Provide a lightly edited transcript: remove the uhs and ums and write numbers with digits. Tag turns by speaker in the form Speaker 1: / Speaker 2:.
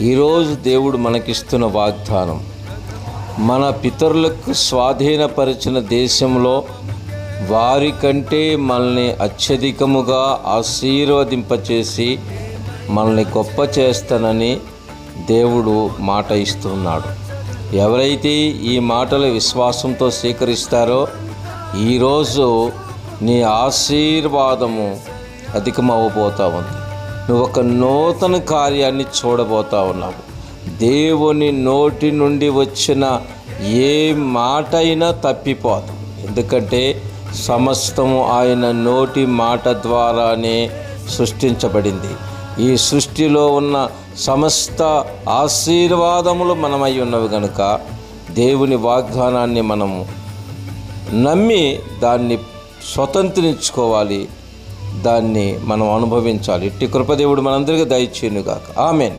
Speaker 1: ఈరోజు దేవుడు మనకిస్తున్న వాగ్దానం, మన పితరులకు స్వాధీనపరిచిన దేశంలో వారికంటే మనల్ని అత్యధికముగా ఆశీర్వదింపచేసి మనల్ని గొప్ప చేస్తానని దేవుడు మాట ఇస్తున్నాడు. ఎవరైతే ఈ మాటలు విశ్వాసంతో స్వీకరిస్తారో ఈరోజు నీ ఆశీర్వాదము అధికమవ్వబోతా ఉంది. నువ్వు ఒక నూతన కార్యాన్ని చూడబోతా ఉన్నావు. దేవుని నోటి నుండి వచ్చిన ఏ మాట అయినా తప్పిపోదు. ఎందుకంటే సమస్తము ఆయన నోటి మాట ద్వారానే సృష్టించబడింది. ఈ సృష్టిలో ఉన్న సమస్త ఆశీర్వాదములు మనమై ఉన్నవి కనుక దేవుని వాగ్దానాన్ని మనము నమ్మి దాన్ని స్వతంత్రించుకోవాలి, దాన్ని మనం అనుభవించాలి. ఇట్టి కృపదేవుడు మనందరికీ దయచేయునుగాక. ఆమేన్.